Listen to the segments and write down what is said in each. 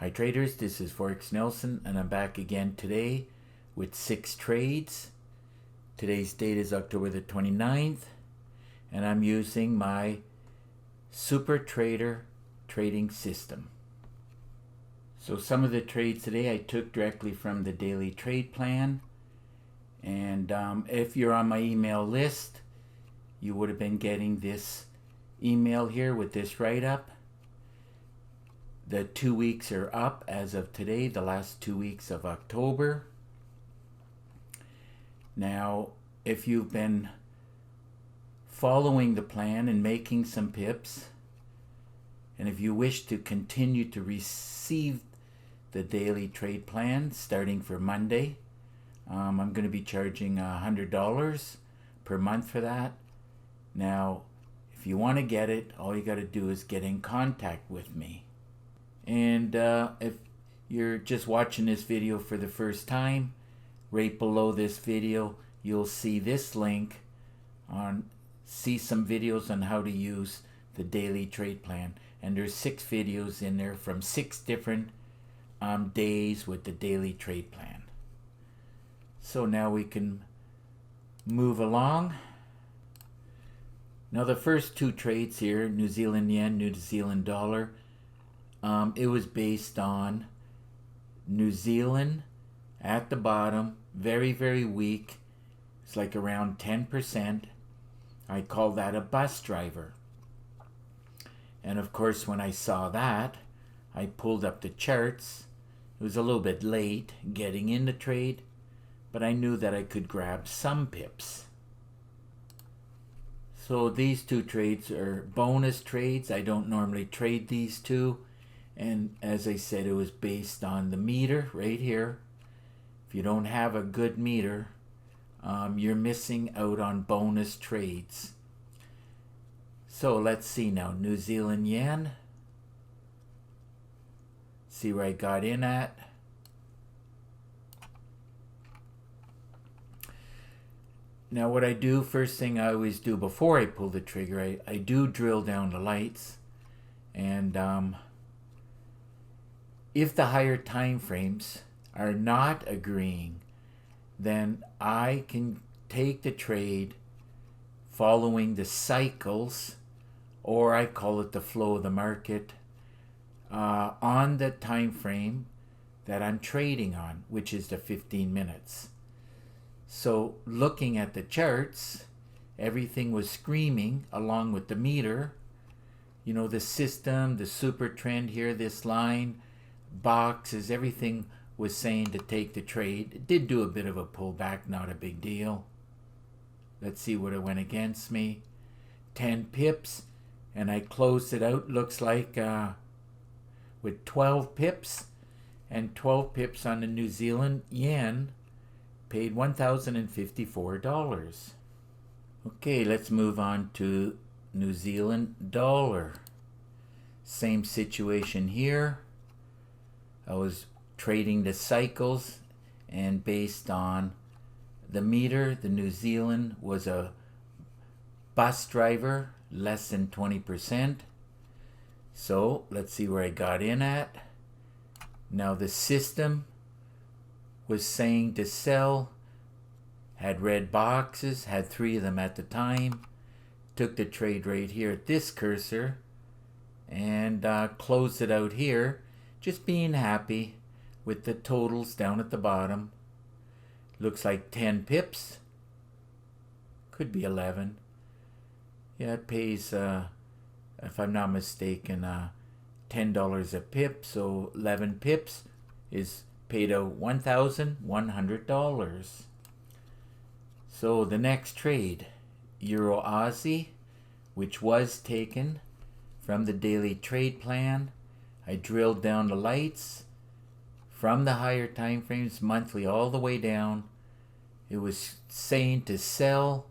Hi traders, this is Forex Nelson and I'm back again today with 6 trades. Today's date is October the 29th and I'm using my Super Trader trading system. So some of the trades today I took directly from the daily trade plan, and if you're on my email list you would have been getting this email here with this write-up. The 2 weeks are up as of today, the last 2 weeks of October. Now, if you've been following the plan and making some pips, and if you wish to continue to receive the daily trade plan starting for Monday, I'm going to be charging $100 per month for that. Now, if you want to get it, all you got to do is get in contact with me. And if you're just watching this video for the first time, right below this video you'll see this link see some videos on how to use the daily trade plan, and there's 6 videos in there from 6 different days with the daily trade plan. So now we can move along. Now the first 2 trades here, New Zealand yen, New Zealand dollar, it was based on New Zealand at the bottom, very weak. It's like around 10%. I call that a bus driver. And of course when I saw that, I pulled up the charts. It was a little bit late getting in the trade, but I knew that I could grab some pips. So these 2 trades are bonus trades. I don't normally trade these 2. And as I said, it was based on the meter right here. If you don't have a good meter, you're missing out on bonus trades. So let's see now, New Zealand yen. See where I got in at. Now what I do, first thing I always do before I pull the trigger, I do drill down the lights, and if the higher time frames are not agreeing, then I can take the trade following the cycles, or I call it the flow of the market, on the time frame that I'm trading on, which is the 15 minutes. So looking at the charts, everything was screaming along with the meter. You know, the system, the super trend here, this line, boxes, everything was saying to take the trade. It did do a bit of a pullback, not a big deal. Let's see what it went against me. 10 pips, and I closed it out, looks like, with 12 pips, and 12 pips on the New Zealand yen paid $1,054. Okay, let's move on to New Zealand dollar. Same situation here. I was trading the cycles, and based on the meter, the New Zealand was a bus driver, less than 20%. So let's see where I got in at. Now the system was saying to sell, had red boxes, had 3 of them at the time. Took the trade right here at this cursor and closed it out here, just being happy with the totals down at the bottom. Looks like 10 pips, could be 11. Yeah, it pays, if I'm not mistaken, $10 a pip, so 11 pips is paid out $1,100. So the next trade, EURUSD, which was taken from the daily trade plan. I drilled down the lights from the higher time frames, monthly all the way down. It was saying to sell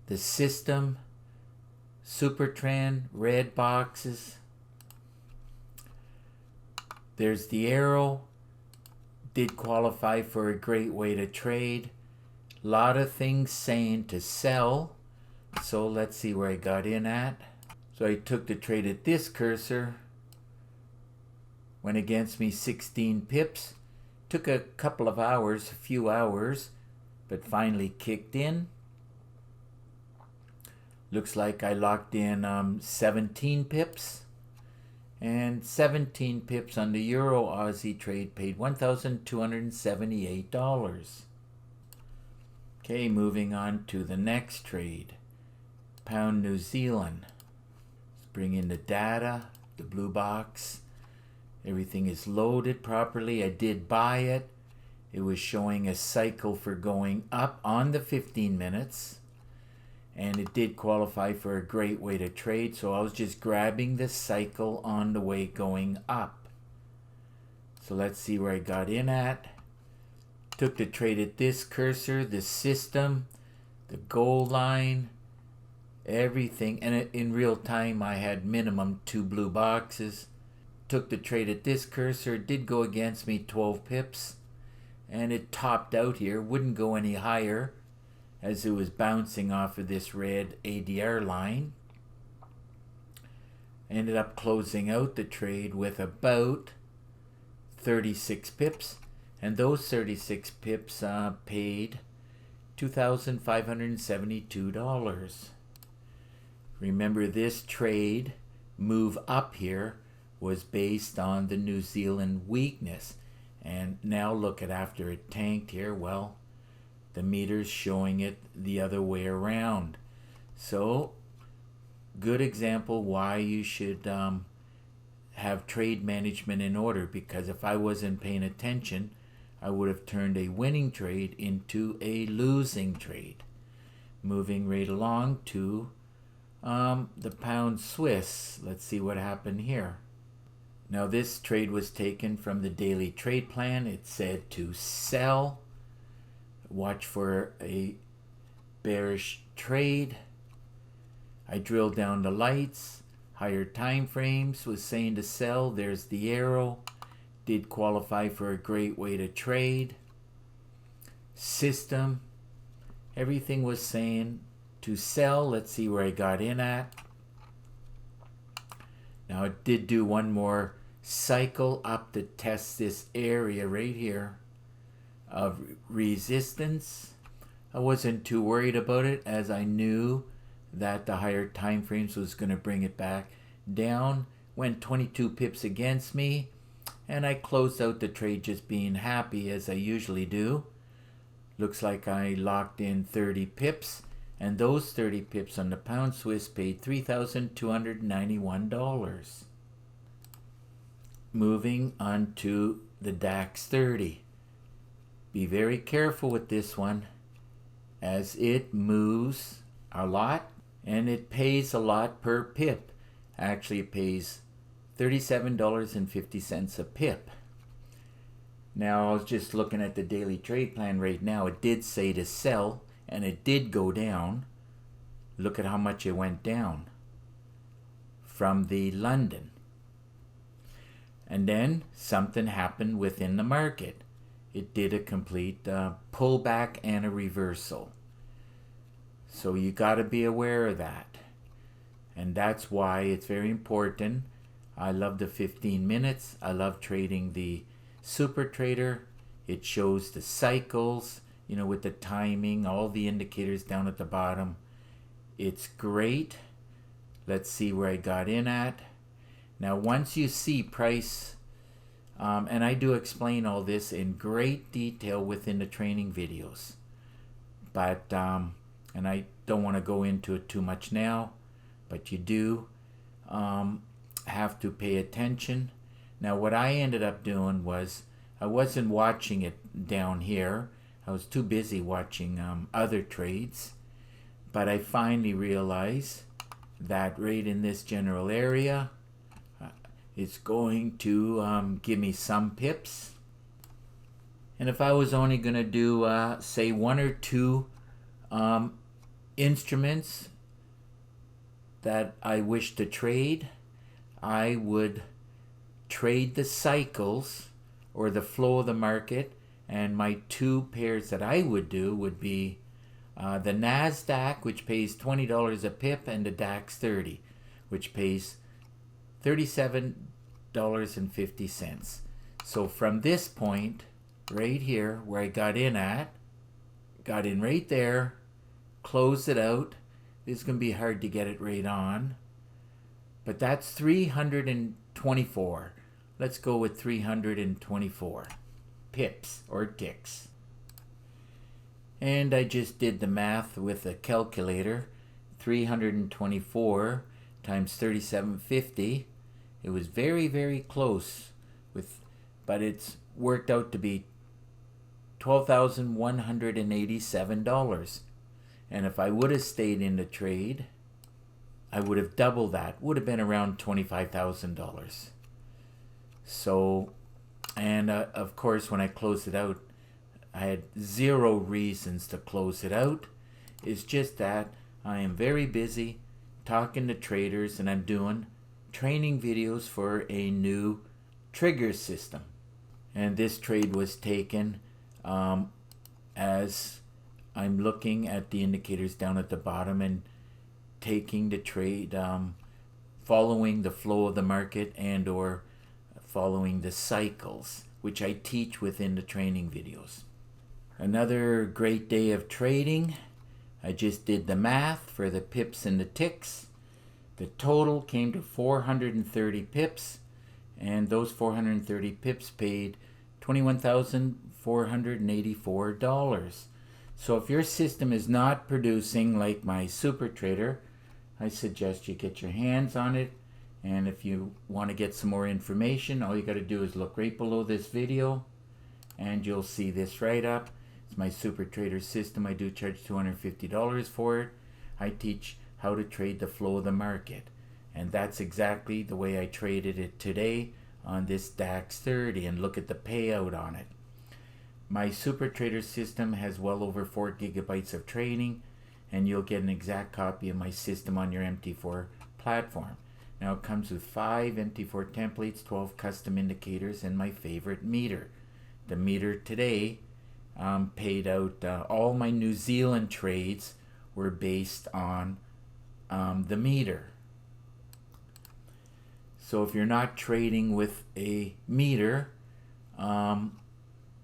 the system, super trend, red boxes. There's the arrow. Did qualify for a great way to trade. A lot of things saying to sell. So let's see where I got in at. So I took the trade at this cursor went against me 16 pips. Took a couple of hours, a few hours, but finally kicked in. Looks like I locked in 17 pips. And 17 pips on the Euro-Aussie trade paid $1,278. Okay, moving on to the next trade. Pound New Zealand. Let's bring in the data, the blue box. Everything is loaded properly. I did buy it. It was showing a cycle for going up on the 15 minutes. And it did qualify for a great way to trade. So I was just grabbing the cycle on the way going up. So let's see where I got in at. Took the trade at this cursor, the system, the goal line, everything. And in real time, I had minimum 2 blue boxes. Took the trade at this cursor. It did go against me 12 pips. And it topped out here. Wouldn't go any higher as it was bouncing off of this red ADR line. Ended up closing out the trade with about 36 pips. And those 36 pips paid $2,572. Remember, this trade move up here was based on the New Zealand weakness. And now look at after it tanked here, well, the meter's showing it the other way around. So, good example why you should have trade management in order, because if I wasn't paying attention, I would have turned a winning trade into a losing trade. Moving right along to the pound Swiss. Let's see what happened here. Now this trade was taken from the daily trade plan. It said to sell. Watch for a bearish trade. I drilled down the lights. Higher time frames was saying to sell. There's the arrow. Did qualify for a great way to trade. System. Everything was saying to sell. Let's see where I got in at. Now it did do one more cycle up to test this area right here of resistance. I wasn't too worried about it, as I knew that the higher time frames was going to bring it back down. Went 22 pips against me, and I closed out the trade just being happy, as I usually do. Looks like I locked in 30 pips, and those 30 pips on the pound Swiss paid $3,291. Moving on to the DAX 30. Be very careful with this one, as it moves a lot and it pays a lot per pip. Actually, it pays $37.50 a pip. Now, I was just looking at the daily trade plan right now. It did say to sell, and it did go down. Look at how much it went down from the London. And then something happened within the market. It did a complete pullback and a reversal. So you got to be aware of that. And that's why it's very important. I love the 15 minutes. I love trading the Super Trader. It shows the cycles, you know, with the timing, all the indicators down at the bottom. It's great. Let's see where I got in at. Now, once you see price, and I do explain all this in great detail within the training videos, but, and I don't want to go into it too much now, but you do have to pay attention. Now, what I ended up doing was, I wasn't watching it down here. I was too busy watching other trades, but I finally realized that right in this general area, it's going to give me some pips. And if I was only going to do, say, one or two instruments that I wish to trade, I would trade the cycles or the flow of the market. And my two pairs that I would do would be the NASDAQ, which pays $20 a pip, and the DAX 30, which pays $37 $8.50. So from this point right here where I got in right there, close it out. This is going to be hard to get it right on, but that's 324. Let's go with 324 pips or ticks. And I just did the math with a calculator. 324 times 37.50. It was very, very close, but it's worked out to be $12,187. And if I would have stayed in the trade, I would have doubled that. Would have been around $25,000. So, and of course, when I closed it out, I had zero reasons to close it out. It's just that I am very busy talking to traders, and I'm doing training videos for a new trigger system. And this trade was taken as I'm looking at the indicators down at the bottom and taking the trade, following the flow of the market and or following the cycles, which I teach within the training videos. Another great day of trading. I just did the math for the pips and the ticks. The total came to 430 pips, and those 430 pips paid $21,484. So if your system is not producing like my super trader, I suggest you get your hands on it. And if you want to get some more information, all you got to do is look right below this video and you'll see this right up. It's my super trader system. I do charge $250 for it. I teach how to trade the flow of the market, and that's exactly the way I traded it today on this DAX 30, and look at the payout on it. My super trader system has well over 4 gigabytes of training, and you'll get an exact copy of my system on your MT4 platform. Now it comes with 5 MT4 templates, 12 custom indicators, and my favorite meter. The meter today paid out, all my New Zealand trades were based on the meter. So if you're not trading with a meter,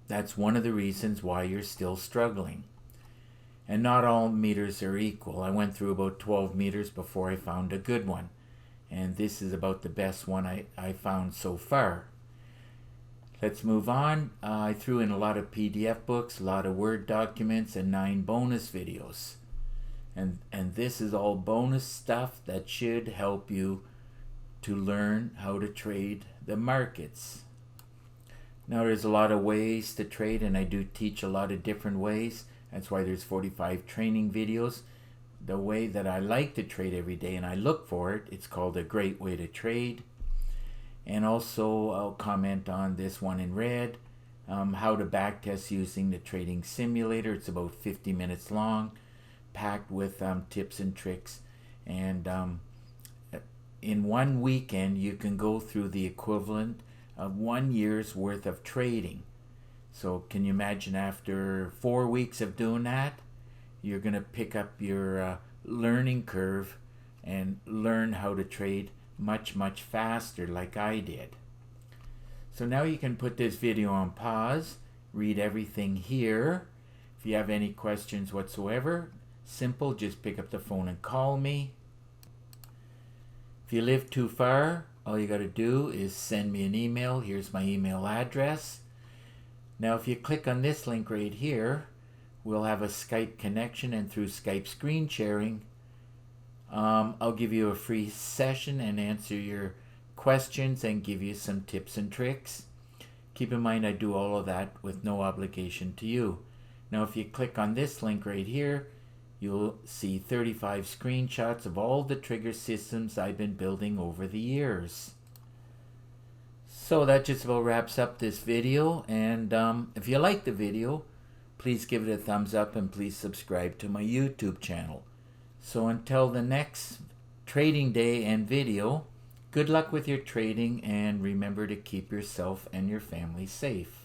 that's one of the reasons why you're still struggling. And not all meters are equal. I went through about 12 meters before I found a good one. And this is about the best one I found so far. Let's move on. I threw in a lot of PDF books, a lot of Word documents, and 9 bonus videos. And this is all bonus stuff that should help you to learn how to trade the markets. Now there's a lot of ways to trade, and I do teach a lot of different ways. That's why there's 45 training videos. The way that I like to trade every day, and I look for it, it's called A Great Way to Trade. And also I'll comment on this one in red, how to backtest using the trading simulator. It's about 50 minutes long, packed with tips and tricks. And in one weekend you can go through the equivalent of 1 year's worth of trading. So can you imagine, after 4 weeks of doing that, you're going to pick up your learning curve and learn how to trade much, much faster like I did. So now you can put this video on pause, read everything here. If you have any questions whatsoever, simple, just pick up the phone and call me. If you live too far, all you got to do is send me an email. Here's my email address. Now if you click on this link right here, we'll have a Skype connection, and through Skype screen sharing, I'll give you a free session and answer your questions and give you some tips and tricks. Keep in mind, I do all of that with no obligation to you. Now if you click on this link right here, you'll see 35 screenshots of all the trigger systems I've been building over the years. So that just about wraps up this video, and if you like the video, please give it a thumbs up and please subscribe to my YouTube channel. So until the next trading day and video, good luck with your trading, and remember to keep yourself and your family safe.